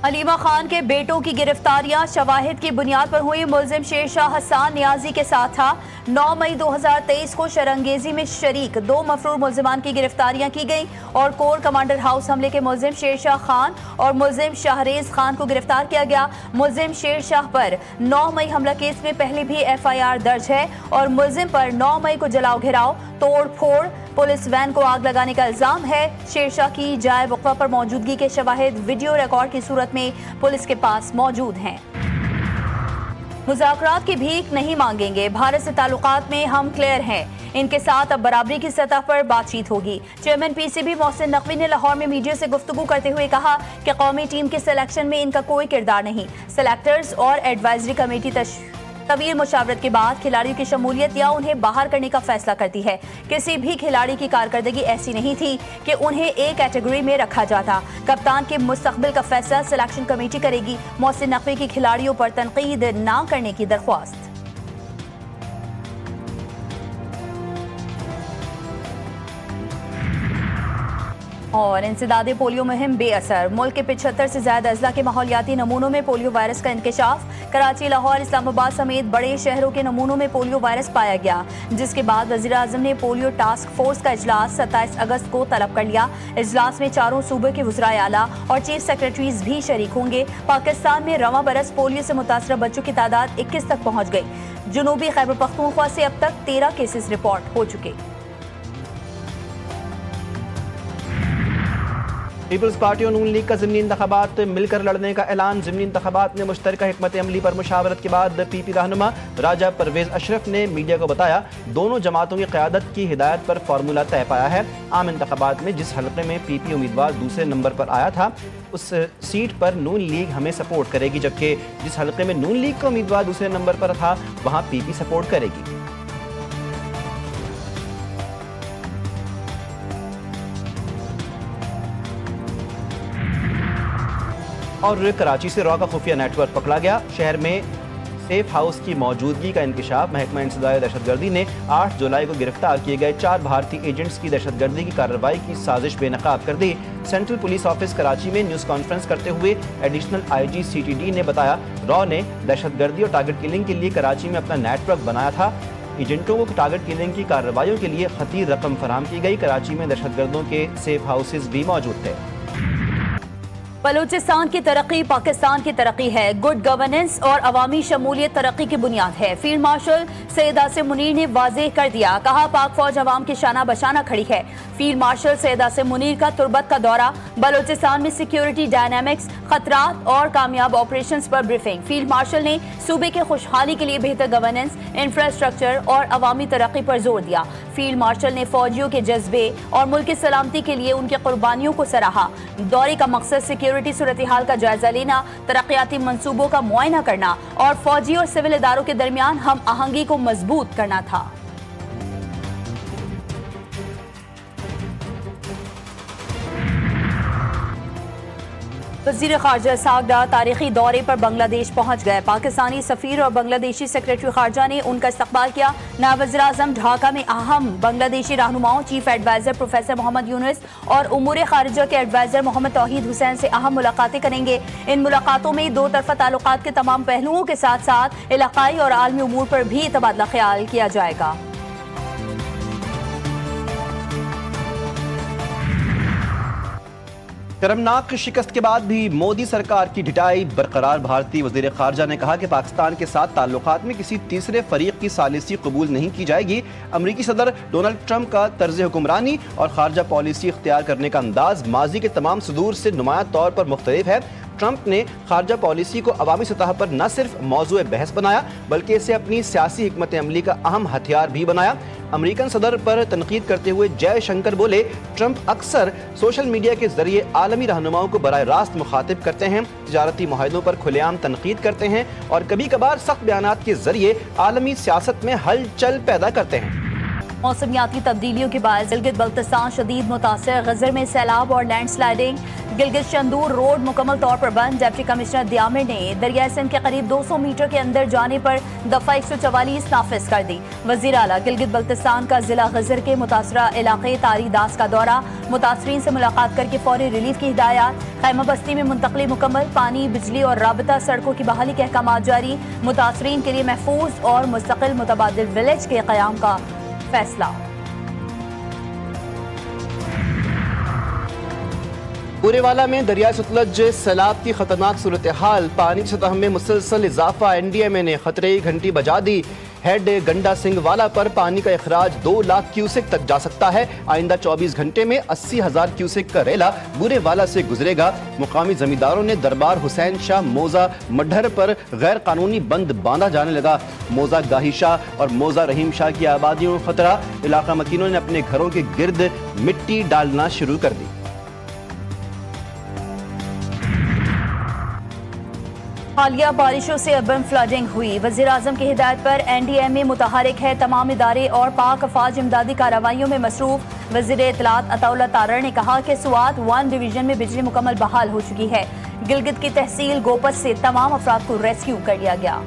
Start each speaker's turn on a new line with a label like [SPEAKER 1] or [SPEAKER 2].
[SPEAKER 1] علیمہ خان کے بیٹوں کی گرفتاریاں شواہد کی بنیاد پر ہوئی۔ ملزم شیرشاہ حسان نیازی کے ساتھ تھا۔ 9 مئی 2023 کو شرنگیزی میں شریک 2 مفرور ملزمان کی گرفتاریاں کی گئیں اور کور کمانڈر ہاؤس حملے کے ملزم شیرشاہ خان اور ملزم شہریز خان کو گرفتار کیا گیا۔ ملزم شیرشاہ پر 9 مئی حملہ کیس میں پہلے بھی FIR درج ہے اور ملزم پر 9 مئی کو جلاؤ گھراؤ، توڑ پھوڑ، پولیس وین کو آگ لگانے کا الزام ہے۔ شیرشاہ کی جائے وقوع پر موجودگی کے شواہد ویڈیو ریکارڈ کی صورت میں پولیس کے پاس موجود ہیں۔ مذاکرات کی بھیک نہیں مانگیں گے، بھارت سے تعلقات میں ہم کلیئر ہیں، ان کے ساتھ اب برابری کی سطح پر بات چیت ہوگی۔ چیئرمین PCB محسن نقوی نے لاہور میں میڈیا سے گفتگو کرتے ہوئے کہا کہ قومی ٹیم کے سلیکشن میں ان کا کوئی کردار نہیں۔ سلیکٹرز اور ایڈوائزری کمیٹی طویل مشاورت کے بعد کھلاڑیوں کی شمولیت یا انہیں باہر کرنے کا فیصلہ کرتی ہے۔ کسی بھی کھلاڑی کی کارکردگی ایسی نہیں تھی کہ انہیں ایک کیٹیگری میں رکھا جاتا۔ کپتان کے مستقبل کا فیصلہ سلیکشن کمیٹی کرے گی۔ محسن نقوی کی کھلاڑیوں پر تنقید نہ کرنے کی درخواست۔ اور انسداد پولیو مہم بے اثر، ملک کے 75 سے زائد اضلاع کے ماحولیاتی نمونوں میں پولیو وائرس کا انکشاف۔ کراچی، لاہور، اسلام آباد سمیت بڑے شہروں کے نمونوں میں پولیو وائرس پایا گیا، جس کے بعد وزیر اعظم نے پولیو ٹاسک فورس کا اجلاس 27 اگست کو طلب کر لیا۔ اجلاس میں چاروں صوبوں کے وزرائے اعلیٰ اور چیف سیکرٹریز بھی شریک ہوں گے۔ پاکستان میں رواں برس پولیو سے متاثرہ بچوں کی تعداد 21 تک پہنچ گئی۔ جنوبی خیبر پختونخوا سے اب تک 13 کیسز رپورٹ ہو چکے۔
[SPEAKER 2] پیپلز پارٹی اور نون لیگ کا ضمنی انتخابات مل کر لڑنے کا اعلان۔ ضمنی انتخابات میں مشترکہ حکمت عملی پر مشاورت کے بعد PP رہنما راجہ پرویز اشرف نے میڈیا کو بتایا دونوں جماعتوں کی قیادت کی ہدایت پر فارمولہ طے پایا ہے۔ عام انتخابات میں جس حلقے میں PP امیدوار دوسرے نمبر پر آیا تھا اس سیٹ پر نون لیگ ہمیں سپورٹ کرے گی، جبکہ جس حلقے میں نون لیگ کا امیدوار دوسرے نمبر پر تھا وہاں PP سپورٹ کرے گی۔ اور کراچی سے را کا خفیہ نیٹ ورک پکڑا گیا۔ شہر میں سیف ہاؤس کی موجودگی کا انکشاف۔ محکمہ انسداد دہشت گردی نے 8 جولائی کو گرفتار کیے گئے 4 بھارتی ایجنٹس کی دہشت گردی کی کارروائی کی سازش بے نقاب کر دی۔ سینٹرل پولیس آفس کراچی میں نیوز کانفرنس کرتے ہوئے ایڈیشنل IG CTD نے بتایا را نے دہشت گردی اور ٹارگٹ کلنگ کے لیے کراچی میں اپنا نیٹ ورک بنایا تھا۔ ایجنٹوں کو ٹارگٹ کلنگ کی کارروائیوں کے لیے خطیر رقم فراہم کی گئی۔ کراچی میں دہشت گردوں کے سیف ہاؤسز بھی موجود تھے۔
[SPEAKER 1] بلوچستان کی ترقی پاکستان کی ترقی ہے۔ گڈ گورننس اور عوامی شمولیت ترقی کی بنیاد ہے۔ فیلڈ مارشل سید عاصم منیر نے واضح کر دیا، کہا پاک فوج عوام کے شانہ بشانہ کھڑی ہے۔ فیلڈ مارشل سید عاصم منیر کا تربت کا دورہ، بلوچستان میں سیکیورٹی ڈائنامکس، خطرات اور کامیاب آپریشنز پر بریفنگ۔ فیلڈ مارشل نے صوبے کے خوشحالی کے لیے بہتر گورننس، انفراسٹرکچر اور عوامی ترقی پر زور دیا۔ فیلڈ مارشل نے فوجیوں کے جذبے اور ملک کی سلامتی کے لیے ان کی قربانیوں کو سراہا۔ دورے کا مقصد سیکیورٹی صورتحال کا جائزہ لینا، ترقیاتی منصوبوں کا معائنہ کرنا اور فوجی اور سول اداروں کے درمیان ہم آہنگی کو مضبوط کرنا تھا۔ وزیر خارجہ اسحاق ڈار تاریخی دورے پر بنگلہ دیش پہنچ گئے۔ پاکستانی سفیر اور بنگلہ دیشی سیکرٹری خارجہ نے ان کا استقبال کیا۔ نائب وزیر اعظم ڈھاکہ میں اہم بنگلہ دیشی رہنماؤں، چیف ایڈوائزر پروفیسر محمد یونس اور امور خارجہ کے ایڈوائزر محمد توحید حسین سے اہم ملاقاتیں کریں گے۔ ان ملاقاتوں میں دو طرفہ تعلقات کے تمام پہلوؤں کے ساتھ ساتھ علاقائی اور عالمی امور پر بھی تبادلہ خیال کیا جائے گا۔
[SPEAKER 2] شرمناک شکست کے بعد بھی مودی سرکار کی ڈٹائی برقرار۔ بھارتی وزیر خارجہ نے کہا کہ پاکستان کے ساتھ تعلقات میں کسی تیسرے فریق کی ثالثی قبول نہیں کی جائے گی۔ امریکی صدر ڈونلڈ ٹرمپ کا طرز حکمرانی اور خارجہ پالیسی اختیار کرنے کا انداز ماضی کے تمام صدور سے نمایاں طور پر مختلف ہے۔ ٹرمپ نے خارجہ پالیسی کو عوامی سطح پر نہ صرف موضوع بحث بنایا بلکہ اسے اپنی سیاسی حکمت عملی کا اہم ہتھیار بھی بنایا۔ امریکن صدر پر تنقید کرتے ہوئے جے شنکر بولے، ٹرمپ اکثر سوشل میڈیا کے ذریعے عالمی رہنماؤں کو براہ راست مخاطب کرتے ہیں، تجارتی معاہدوں پر کھلے عام تنقید کرتے ہیں اور کبھی کبھار سخت بیانات کے ذریعے عالمی سیاست میں ہلچل پیدا کرتے ہیں۔
[SPEAKER 1] موسمیاتی تبدیلیوں کے باعث گلگت بلتستان شدید متاثر، غزر میں سیلاب اور land sliding, Gilgit Shandur road مکمل طور پر بند۔ ڈپٹی کمشنر دیامر نے دریائے سندھ کے قریب 200 میٹر کے اندر جانے پر دفعہ 144 نافذ کر دی۔ وزیر اعلیٰ گلگت بلتستان کا ضلع غزر کے متاثرہ علاقے تاری داس کا دورہ، متاثرین سے ملاقات کر کے فوری ریلیف کی ہدایات۔ خیمہ بستی میں منتقلی مکمل، پانی، بجلی اور رابطہ سڑکوں کی بحالی کے احکامات جاری، متاثرین کے لیے محفوظ اور مستقل متبادل ولیج کے قیام کا فیصلہ۔
[SPEAKER 2] پورے والا میں دریائے ستلج سیلاب کی خطرناک صورتحال، پانی کی سطح میں مسلسل اضافہ، این ڈی ایم اے نے خطرے کی گھنٹی بجا دی۔ ہیڈ گنڈا سنگھ والا پر پانی کا اخراج 2 لاکھ کیوسک تک جا سکتا ہے۔ آئندہ 24 گھنٹے میں 80,000 کیوسک کا ریلا بورے والا سے گزرے گا۔ مقامی زمینداروں نے دربار حسین شاہ موزہ مڈھر پر غیر قانونی بند باندھا جانے لگا۔ موزہ گاہی شاہ اور موزہ رحیم شاہ کی آبادیوں میں خطرہ، علاقہ مکینوں نے اپنے گھروں کے گرد مٹی ڈالنا شروع کر دی۔
[SPEAKER 1] حالیہ بارشوں سے اربن فلڈنگ ہوئی، وزیر اعظم کی ہدایت پر این ڈی ایم اے متحرک ہے، تمام ادارے اور پاک افواج امدادی کارروائیوں میں مصروف۔ وزیر اطلاعات عطا اللہ تارڑ نے کہا کہ سوات 1 ڈویژن میں بجلی مکمل بحال ہو چکی ہے۔ گلگت کی تحصیل گوپت سے تمام افراد کو ریسکیو کر لیا گیا۔